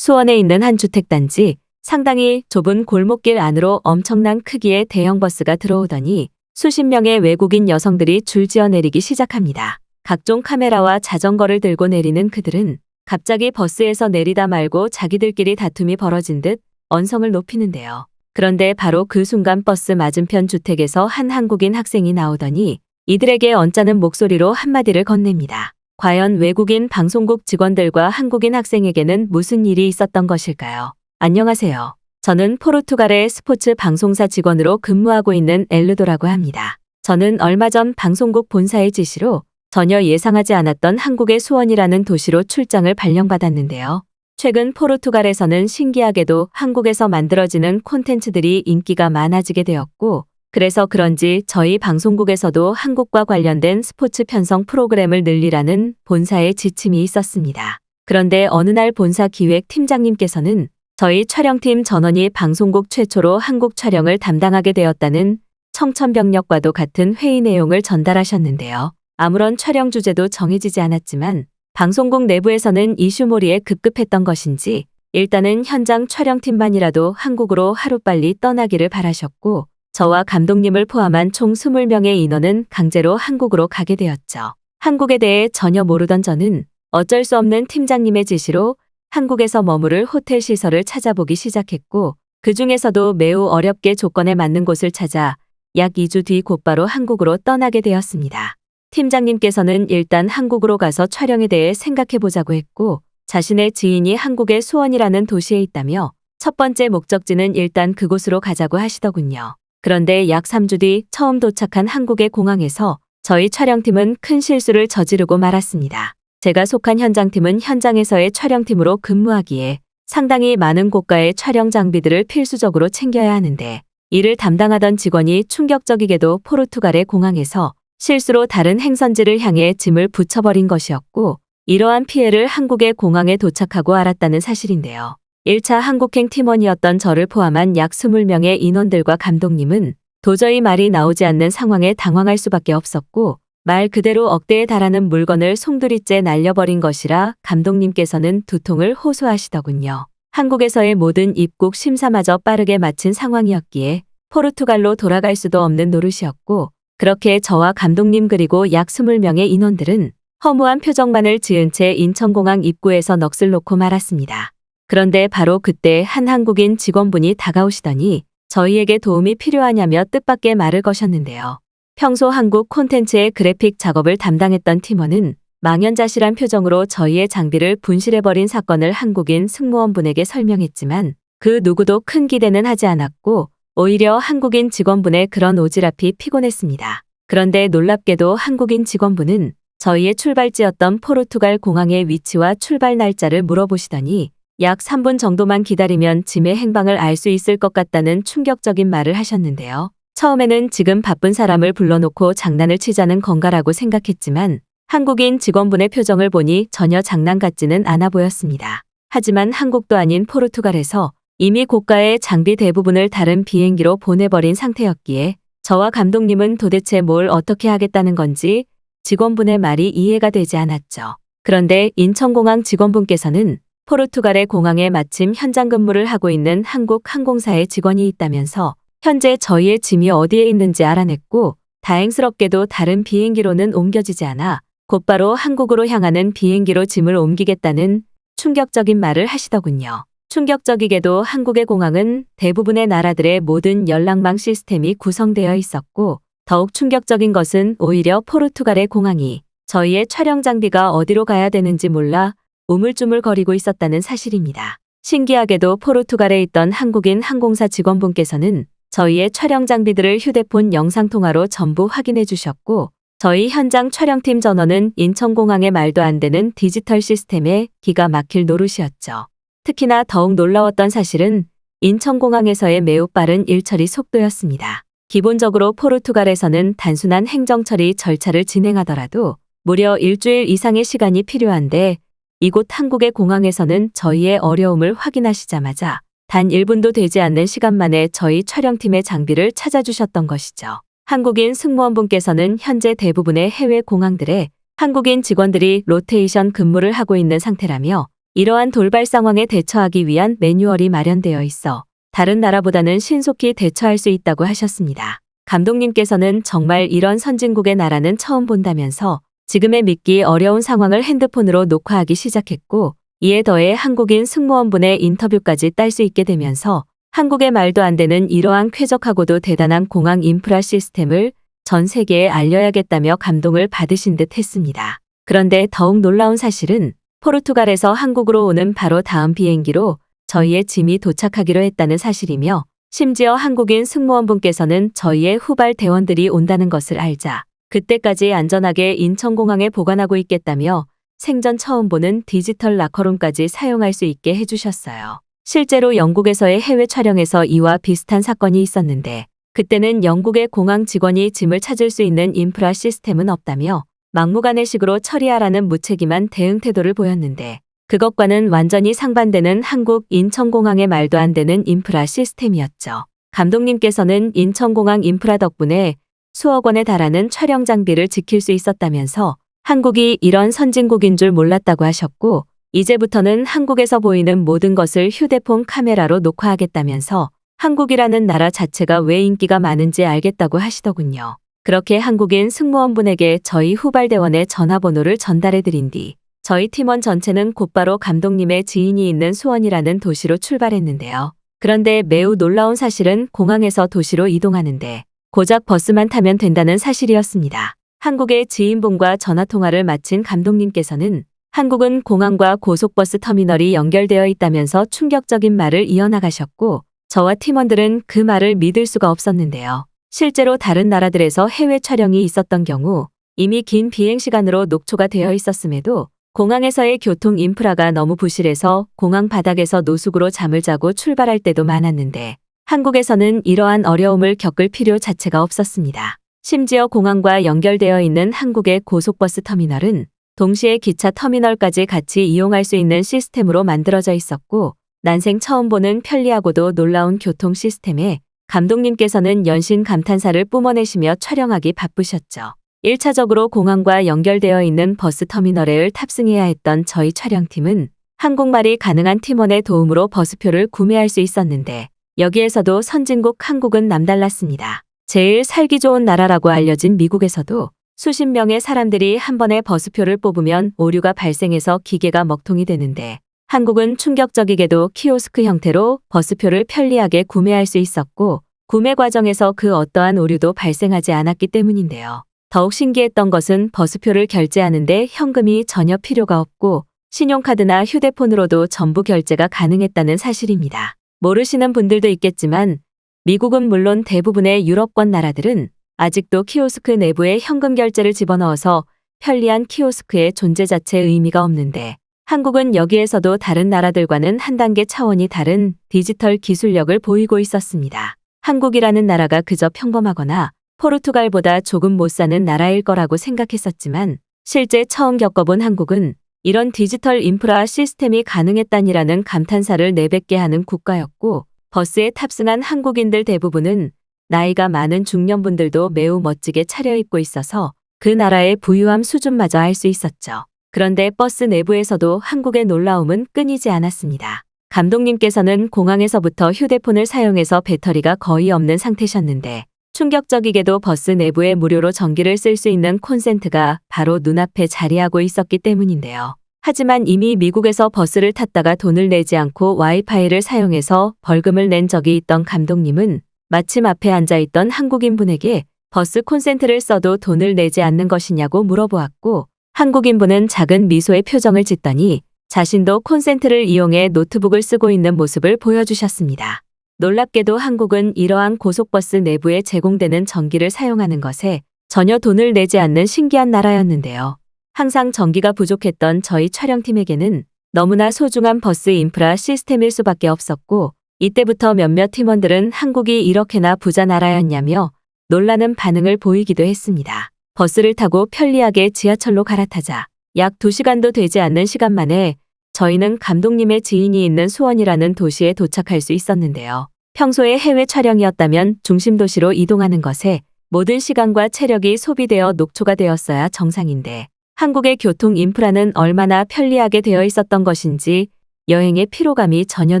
수원에 있는 한 주택단지, 상당히 좁은 골목길 안으로 엄청난 크기의 대형 버스가 들어오더니 수십 명의 외국인 여성들이 줄지어 내리기 시작합니다. 각종 카메라와 자전거를 들고 내리는 그들은 갑자기 버스에서 내리다 말고 자기들끼리 다툼이 벌어진 듯 언성을 높이는데요. 그런데 바로 그 순간 버스 맞은편 주택에서 한 한국인 학생이 나오더니 이들에게 언짢은 목소리로 한마디를 건넵니다. 과연 외국인 방송국 직원들과 한국인 학생에게는 무슨 일이 있었던 것일까요? 안녕하세요. 저는 포르투갈의 스포츠 방송사 직원으로 근무하고 있는 엘르도라고 합니다. 저는 얼마 전 방송국 본사의 지시로 전혀 예상하지 않았던 한국의 수원이라는 도시로 출장을 발령받았는데요. 최근 포르투갈에서는 신기하게도 한국에서 만들어지는 콘텐츠들이 인기가 많아지게 되었고, 그래서 그런지 저희 방송국에서도 한국과 관련된 스포츠 편성 프로그램을 늘리라는 본사의 지침이 있었습니다. 그런데 어느 날 본사 기획 팀장님께서는 저희 촬영팀 전원이 방송국 최초로 한국 촬영을 담당하게 되었다는 청천벽력과도 같은 회의 내용을 전달하셨는데요. 아무런 촬영 주제도 정해지지 않았지만 방송국 내부에서는 이슈몰이에 급급했던 것인지 일단은 현장 촬영팀만이라도 한국으로 하루빨리 떠나기를 바라셨고, 저와 감독님을 포함한 총 20명의 인원은 강제로 한국으로 가게 되었죠. 한국에 대해 전혀 모르던 저는 어쩔 수 없는 팀장님의 지시로 한국에서 머무를 호텔 시설을 찾아보기 시작했고, 그 중에서도 매우 어렵게 조건에 맞는 곳을 찾아 약 2주 뒤 곧바로 한국으로 떠나게 되었습니다. 팀장님께서는 일단 한국으로 가서 촬영에 대해 생각해보자고 했고, 자신의 지인이 한국의 수원이라는 도시에 있다며 첫 번째 목적지는 일단 그곳으로 가자고 하시더군요. 그런데 약 3주 뒤 처음 도착한 한국의 공항에서 저희 촬영팀은 큰 실수를 저지르고 말았습니다. 제가 속한 현장팀은 현장에서의 촬영팀으로 근무하기에 상당히 많은 고가의 촬영 장비들을 필수적으로 챙겨야 하는데, 이를 담당하던 직원이 충격적이게도 포르투갈의 공항에서 실수로 다른 행선지를 향해 짐을 붙여버린 것이었고, 이러한 피해를 한국의 공항에 도착하고 알았다는 사실인데요. 1차 한국행 팀원이었던 저를 포함한 약 20명의 인원들과 감독님은 도저히 말이 나오지 않는 상황에 당황할 수밖에 없었고, 말 그대로 억대에 달하는 물건을 송두리째 날려버린 것이라 감독님께서는 두통을 호소하시더군요. 한국에서의 모든 입국 심사마저 빠르게 마친 상황이었기에 포르투갈로 돌아갈 수도 없는 노릇이었고, 그렇게 저와 감독님 그리고 약 20명의 인원들은 허무한 표정만을 지은 채 인천공항 입구에서 넋을 놓고 말았습니다. 그런데 바로 그때 한 한국인 직원분이 다가오시더니 저희에게 도움이 필요하냐며 뜻밖의 말을 거셨는데요. 평소 한국 콘텐츠의 그래픽 작업을 담당했던 팀원은 망연자실한 표정으로 저희의 장비를 분실해버린 사건을 한국인 승무원분에게 설명했지만 그 누구도 큰 기대는 하지 않았고, 오히려 한국인 직원분의 그런 오지랖이 피곤했습니다. 그런데 놀랍게도 한국인 직원분은 저희의 출발지였던 포르투갈 공항의 위치와 출발 날짜를 물어보시더니 약 3분 정도만 기다리면 짐의 행방을 알 수 있을 것 같다는 충격적인 말을 하셨는데요. 처음에는 지금 바쁜 사람을 불러놓고 장난을 치자는 건가라고 생각했지만 한국인 직원분의 표정을 보니 전혀 장난 같지는 않아 보였습니다. 하지만 한국도 아닌 포르투갈에서 이미 고가의 장비 대부분을 다른 비행기로 보내버린 상태였기에 저와 감독님은 도대체 뭘 어떻게 하겠다는 건지 직원분의 말이 이해가 되지 않았죠. 그런데 인천공항 직원분께서는 포르투갈의 공항에 마침 현장 근무를 하고 있는 한국 항공사의 직원이 있다면서 현재 저희의 짐이 어디에 있는지 알아냈고, 다행스럽게도 다른 비행기로는 옮겨지지 않아 곧바로 한국으로 향하는 비행기로 짐을 옮기겠다는 충격적인 말을 하시더군요. 충격적이게도 한국의 공항은 대부분의 나라들의 모든 연락망 시스템이 구성되어 있었고, 더욱 충격적인 것은 오히려 포르투갈의 공항이 저희의 촬영 장비가 어디로 가야 되는지 몰라 우물쭈물거리고 있었다는 사실입니다. 신기하게도 포르투갈에 있던 한국인 항공사 직원분께서는 저희의 촬영 장비들을 휴대폰 영상통화로 전부 확인해 주셨고, 저희 현장 촬영팀 전원은 인천공항의 말도 안 되는 디지털 시스템에 기가 막힐 노릇이었죠. 특히나 더욱 놀라웠던 사실은 인천공항에서의 매우 빠른 일처리 속도였습니다. 기본적으로 포르투갈에서는 단순한 행정처리 절차를 진행하더라도 무려 일주일 이상의 시간이 필요한데, 이곳 한국의 공항에서는 저희의 어려움을 확인하시자마자 단 1분도 되지 않는 시간 만에 저희 촬영팀의 장비를 찾아주셨던 것이죠. 한국인 승무원분께서는 현재 대부분의 해외 공항들에 한국인 직원들이 로테이션 근무를 하고 있는 상태라며 이러한 돌발 상황에 대처하기 위한 매뉴얼이 마련되어 있어 다른 나라보다는 신속히 대처할 수 있다고 하셨습니다. 감독님께서는 정말 이런 선진국의 나라는 처음 본다면서 지금의 믿기 어려운 상황을 핸드폰으로 녹화하기 시작했고, 이에 더해 한국인 승무원분의 인터뷰까지 딸 수 있게 되면서 한국의 말도 안 되는 이러한 쾌적하고도 대단한 공항 인프라 시스템을 전 세계에 알려야겠다며 감동을 받으신 듯 했습니다. 그런데 더욱 놀라운 사실은 포르투갈에서 한국으로 오는 바로 다음 비행기로 저희의 짐이 도착하기로 했다는 사실이며, 심지어 한국인 승무원분께서는 저희의 후발 대원들이 온다는 것을 알자 그때까지 안전하게 인천공항에 보관하고 있겠다며 생전 처음 보는 디지털 라커룸까지 사용할 수 있게 해주셨어요. 실제로 영국에서의 해외 촬영에서 이와 비슷한 사건이 있었는데, 그때는 영국의 공항 직원이 짐을 찾을 수 있는 인프라 시스템은 없다며 막무가내식으로 처리하라는 무책임한 대응 태도를 보였는데, 그것과는 완전히 상반되는 한국 인천공항의 말도 안 되는 인프라 시스템이었죠. 감독님께서는 인천공항 인프라 덕분에 수억 원에 달하는 촬영 장비를 지킬 수 있었다면서 한국이 이런 선진국인 줄 몰랐다고 하셨고, 이제부터는 한국에서 보이는 모든 것을 휴대폰 카메라로 녹화하겠다면서 한국이라는 나라 자체가 왜 인기가 많은지 알겠다고 하시더군요. 그렇게 한국인 승무원분에게 저희 후발대원의 전화번호를 전달해드린 뒤 저희 팀원 전체는 곧바로 감독님의 지인이 있는 수원이라는 도시로 출발했는데요. 그런데 매우 놀라운 사실은 공항에서 도시로 이동하는데 고작 버스만 타면 된다는 사실이었습니다. 한국의 지인분과 전화통화를 마친 감독님께서는 한국은 공항과 고속버스 터미널이 연결되어 있다면서 충격적인 말을 이어나가셨고, 저와 팀원들은 그 말을 믿을 수가 없었는데요. 실제로 다른 나라들에서 해외 촬영이 있었던 경우 이미 긴 비행시간으로 녹초가 되어 있었음에도 공항에서의 교통 인프라가 너무 부실해서 공항 바닥에서 노숙으로 잠을 자고 출발할 때도 많았는데, 한국에서는 이러한 어려움을 겪을 필요 자체가 없었습니다. 심지어 공항과 연결되어 있는 한국의 고속버스 터미널은 동시에 기차 터미널까지 같이 이용할 수 있는 시스템으로 만들어져 있었고, 난생 처음 보는 편리하고도 놀라운 교통 시스템에 감독님께서는 연신 감탄사를 뿜어내시며 촬영하기 바쁘셨죠. 1차적으로 공항과 연결되어 있는 버스 터미널에 탑승해야 했던 저희 촬영팀은 한국말이 가능한 팀원의 도움으로 버스표를 구매할 수 있었는데, 여기에서도 선진국 한국은 남달랐습니다. 제일 살기 좋은 나라라고 알려진 미국에서도 수십 명의 사람들이 한 번에 버스표를 뽑으면 오류가 발생해서 기계가 먹통이 되는데, 한국은 충격적이게도 키오스크 형태로 버스표를 편리하게 구매할 수 있었고, 구매 과정에서 그 어떠한 오류도 발생하지 않았기 때문인데요. 더욱 신기했던 것은 버스표를 결제하는데 현금이 전혀 필요가 없고 신용카드나 휴대폰으로도 전부 결제가 가능했다는 사실입니다. 모르시는 분들도 있겠지만 미국은 물론 대부분의 유럽권 나라들은 아직도 키오스크 내부에 현금 결제를 집어넣어서 편리한 키오스크의 존재 자체의 의미가 없는데, 한국은 여기에서도 다른 나라들과는 한 단계 차원이 다른 디지털 기술력을 보이고 있었습니다. 한국이라는 나라가 그저 평범하거나 포르투갈보다 조금 못 사는 나라일 거라고 생각했었지만, 실제 처음 겪어본 한국은 이런 디지털 인프라 시스템이 가능했다니라는 감탄사를 내뱉게 하는 국가였고, 버스에 탑승한 한국인들 대부분은 나이가 많은 중년분들도 매우 멋지게 차려입고 있어서 그 나라의 부유함 수준마저 알 수 있었죠. 그런데 버스 내부에서도 한국의 놀라움은 끊이지 않았습니다. 감독님께서는 공항에서부터 휴대폰을 사용해서 배터리가 거의 없는 상태셨는데, 충격적이게도 버스 내부에 무료로 전기를 쓸 수 있는 콘센트가 바로 눈앞에 자리하고 있었기 때문인데요. 하지만 이미 미국에서 버스를 탔다가 돈을 내지 않고 와이파이를 사용해서 벌금을 낸 적이 있던 감독님은 마침 앞에 앉아있던 한국인분에게 버스 콘센트를 써도 돈을 내지 않는 것이냐고 물어보았고, 한국인분은 작은 미소의 표정을 짓더니 자신도 콘센트를 이용해 노트북을 쓰고 있는 모습을 보여주셨습니다. 놀랍게도 한국은 이러한 고속버스 내부에 제공되는 전기를 사용하는 것에 전혀 돈을 내지 않는 신기한 나라였는데요. 항상 전기가 부족했던 저희 촬영팀에게는 너무나 소중한 버스 인프라 시스템일 수밖에 없었고, 이때부터 몇몇 팀원들은 한국이 이렇게나 부자 나라였냐며 놀라는 반응을 보이기도 했습니다. 버스를 타고 편리하게 지하철로 갈아타자 약 2시간도 되지 않는 시간 만에 저희는 감독님의 지인이 있는 수원이라는 도시에 도착할 수 있었는데요. 평소에 해외 촬영이었다면 중심 도시로 이동하는 것에 모든 시간과 체력이 소비되어 녹초가 되었어야 정상인데, 한국의 교통 인프라는 얼마나 편리하게 되어 있었던 것인지 여행의 피로감이 전혀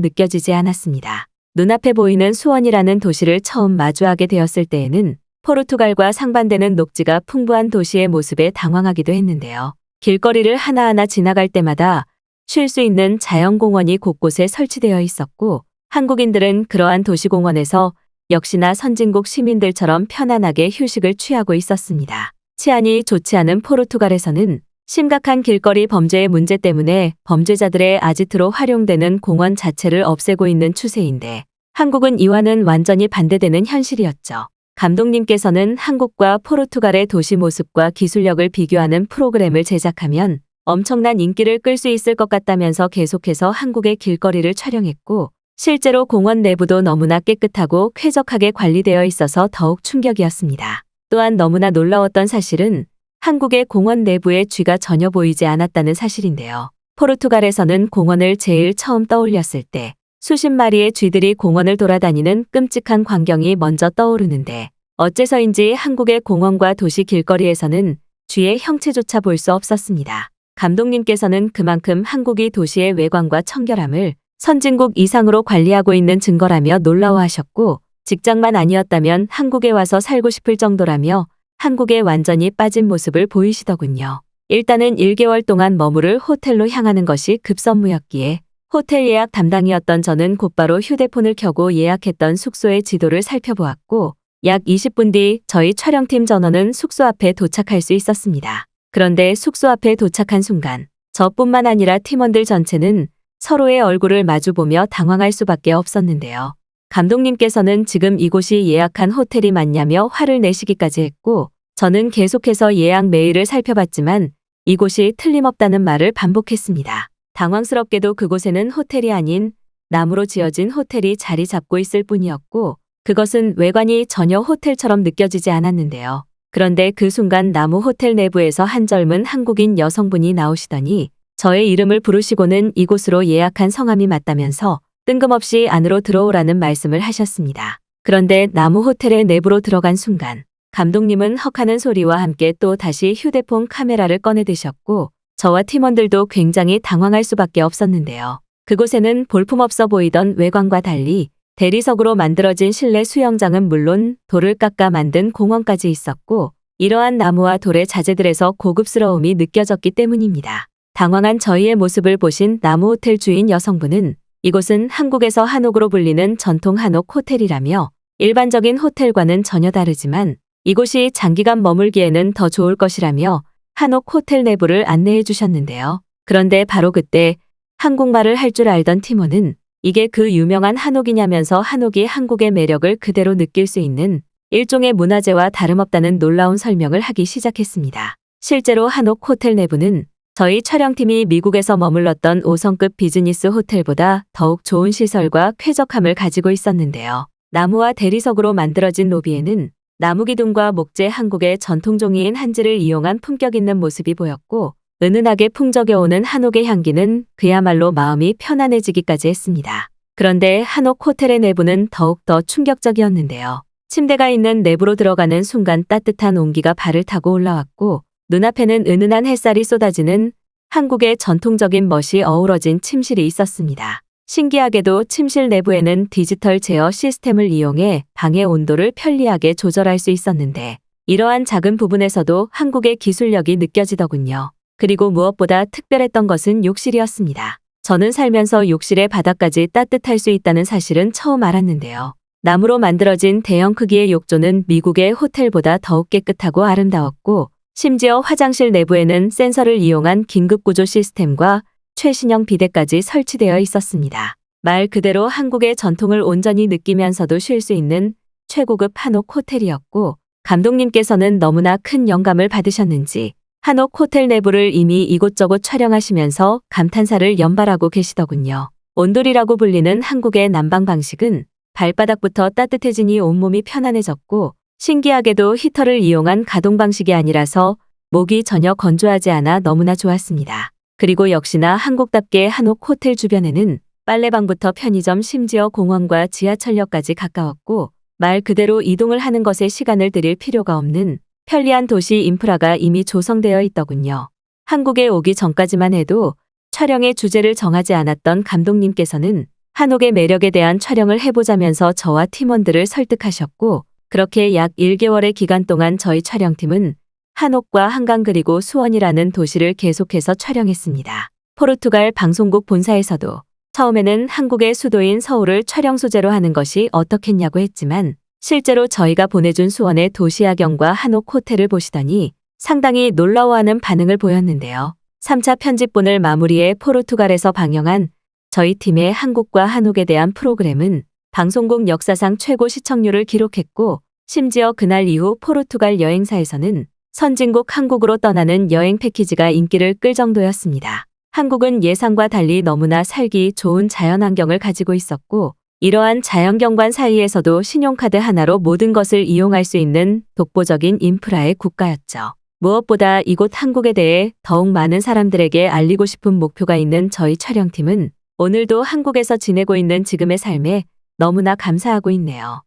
느껴지지 않았습니다. 눈앞에 보이는 수원이라는 도시를 처음 마주하게 되었을 때에는 포르투갈과 상반되는 녹지가 풍부한 도시의 모습에 당황하기도 했는데요. 길거리를 하나하나 지나갈 때마다 쉴 수 있는 자연공원이 곳곳에 설치되어 있었고 한국인들은 그러한 도시공원에서 역시나 선진국 시민들처럼 편안하게 휴식을 취하고 있었습니다. 치안이 좋지 않은 포르투갈에서는 심각한 길거리 범죄의 문제 때문에 범죄자들의 아지트로 활용되는 공원 자체를 없애고 있는 추세인데 한국은 이와는 완전히 반대되는 현실이었죠. 감독님께서는 한국과 포르투갈의 도시 모습과 기술력을 비교하는 프로그램을 제작하면 엄청난 인기를 끌 수 있을 것 같다면서 계속해서 한국의 길거리를 촬영했고 실제로 공원 내부도 너무나 깨끗하고 쾌적하게 관리되어 있어서 더욱 충격이었습니다. 또한 너무나 놀라웠던 사실은 한국의 공원 내부에 쥐가 전혀 보이지 않았다는 사실인데요. 포르투갈에서는 공원을 제일 처음 떠올렸을 때 수십 마리의 쥐들이 공원을 돌아다니는 끔찍한 광경이 먼저 떠오르는데 어째서인지 한국의 공원과 도시 길거리에서는 쥐의 형체조차 볼 수 없었습니다. 감독님께서는 그만큼 한국이 도시의 외관과 청결함을 선진국 이상으로 관리하고 있는 증거라며 놀라워하셨고 직장만 아니었다면 한국에 와서 살고 싶을 정도라며 한국에 완전히 빠진 모습을 보이시더군요. 일단은 1개월 동안 머무를 호텔로 향하는 것이 급선무였기에 호텔 예약 담당이었던 저는 곧바로 휴대폰을 켜고 예약했던 숙소의 지도를 살펴보았고 약 20분 뒤 저희 촬영팀 전원은 숙소 앞에 도착할 수 있었습니다. 그런데 숙소 앞에 도착한 순간 저뿐만 아니라 팀원들 전체는 서로의 얼굴을 마주보며 당황할 수밖에 없었는데요. 감독님께서는 지금 이곳이 예약한 호텔이 맞냐며 화를 내시기까지 했고 저는 계속해서 예약 메일을 살펴봤지만 이곳이 틀림없다는 말을 반복했습니다. 당황스럽게도 그곳에는 호텔이 아닌 나무로 지어진 호텔이 자리 잡고 있을 뿐이었고 그것은 외관이 전혀 호텔처럼 느껴지지 않았는데요. 그런데 그 순간 나무 호텔 내부에서 한 젊은 한국인 여성분이 나오시더니 저의 이름을 부르시고는 이곳으로 예약한 성함이 맞다면서 뜬금없이 안으로 들어오라는 말씀을 하셨습니다. 그런데 나무 호텔의 내부로 들어간 순간 감독님은 헉하는 소리와 함께 또 다시 휴대폰 카메라를 꺼내 드셨고 저와 팀원들도 굉장히 당황할 수밖에 없었는데요. 그곳에는 볼품없어 보이던 외관과 달리 대리석으로 만들어진 실내 수영장은 물론 돌을 깎아 만든 공원까지 있었고 이러한 나무와 돌의 자재들에서 고급스러움이 느껴졌기 때문입니다. 당황한 저희의 모습을 보신 나무 호텔 주인 여성분은 이곳은 한국에서 한옥으로 불리는 전통 한옥 호텔이라며 일반적인 호텔과는 전혀 다르지만 이곳이 장기간 머물기에는 더 좋을 것이라며 한옥 호텔 내부를 안내해 주셨는데요. 그런데 바로 그때 한국말을 할 줄 알던 팀원은 이게 그 유명한 한옥이냐면서 한옥이 한국의 매력을 그대로 느낄 수 있는 일종의 문화재와 다름없다는 놀라운 설명을 하기 시작했습니다. 실제로 한옥 호텔 내부는 저희 촬영팀이 미국에서 머물렀던 5성급 비즈니스 호텔보다 더욱 좋은 시설과 쾌적함을 가지고 있었는데요. 나무와 대리석으로 만들어진 로비에는 나무 기둥과 목재 한국의 전통종이인 한지를 이용한 품격 있는 모습이 보였고 은은하게 풍적여오는 한옥의 향기는 그야말로 마음이 편안해지기까지 했습니다. 그런데 한옥 호텔의 내부는 더욱더 충격적이었는데요. 침대가 있는 내부로 들어가는 순간 따뜻한 온기가 발을 타고 올라왔고 눈앞에는 은은한 햇살이 쏟아지는 한국의 전통적인 멋이 어우러진 침실이 있었습니다. 신기하게도 침실 내부에는 디지털 제어 시스템을 이용해 방의 온도를 편리하게 조절할 수 있었는데 이러한 작은 부분에서도 한국의 기술력이 느껴지더군요. 그리고 무엇보다 특별했던 것은 욕실이었습니다. 저는 살면서 욕실의 바닥까지 따뜻할 수 있다는 사실은 처음 알았는데요. 나무로 만들어진 대형 크기의 욕조는 미국의 호텔보다 더욱 깨끗하고 아름다웠고 심지어 화장실 내부에는 센서를 이용한 긴급구조 시스템과 최신형 비데까지 설치되어 있었습니다. 말 그대로 한국의 전통을 온전히 느끼면서도 쉴 수 있는 최고급 한옥 호텔이었고 감독님께서는 너무나 큰 영감을 받으셨는지 한옥 호텔 내부를 이미 이곳저곳 촬영하시면서 감탄사를 연발하고 계시더군요. 온돌이라고 불리는 한국의 난방 방식은 발바닥부터 따뜻해지니 온몸이 편안해졌고 신기하게도 히터를 이용한 가동 방식이 아니라서 목이 전혀 건조하지 않아 너무나 좋았습니다. 그리고 역시나 한국답게 한옥 호텔 주변에는 빨래방부터 편의점 심지어 공원과 지하철역까지 가까웠고 말 그대로 이동을 하는 것에 시간을 들일 필요가 없는 편리한 도시 인프라가 이미 조성되어 있더군요. 한국에 오기 전까지만 해도 촬영의 주제를 정하지 않았던 감독님께서는 한옥의 매력에 대한 촬영을 해보자면서 저와 팀원들을 설득하셨고, 그렇게 약 1개월의 기간 동안 저희 촬영팀은 한옥과 한강 그리고 수원이라는 도시를 계속해서 촬영했습니다. 포르투갈 방송국 본사에서도 처음에는 한국의 수도인 서울을 촬영 소재로 하는 것이 어떻겠냐고 했지만, 실제로 저희가 보내준 수원의 도시야경과 한옥 호텔을 보시더니 상당히 놀라워하는 반응을 보였는데요. 3차 편집본을 마무리해 포르투갈에서 방영한 저희 팀의 한국과 한옥에 대한 프로그램은 방송국 역사상 최고 시청률을 기록했고, 심지어 그날 이후 포르투갈 여행사에서는 선진국 한국으로 떠나는 여행 패키지가 인기를 끌 정도였습니다. 한국은 예상과 달리 너무나 살기 좋은 자연환경을 가지고 있었고, 이러한 자연경관 사이에서도 신용카드 하나로 모든 것을 이용할 수 있는 독보적인 인프라의 국가였죠. 무엇보다 이곳 한국에 대해 더욱 많은 사람들에게 알리고 싶은 목표가 있는 저희 촬영팀은 오늘도 한국에서 지내고 있는 지금의 삶에 너무나 감사하고 있네요.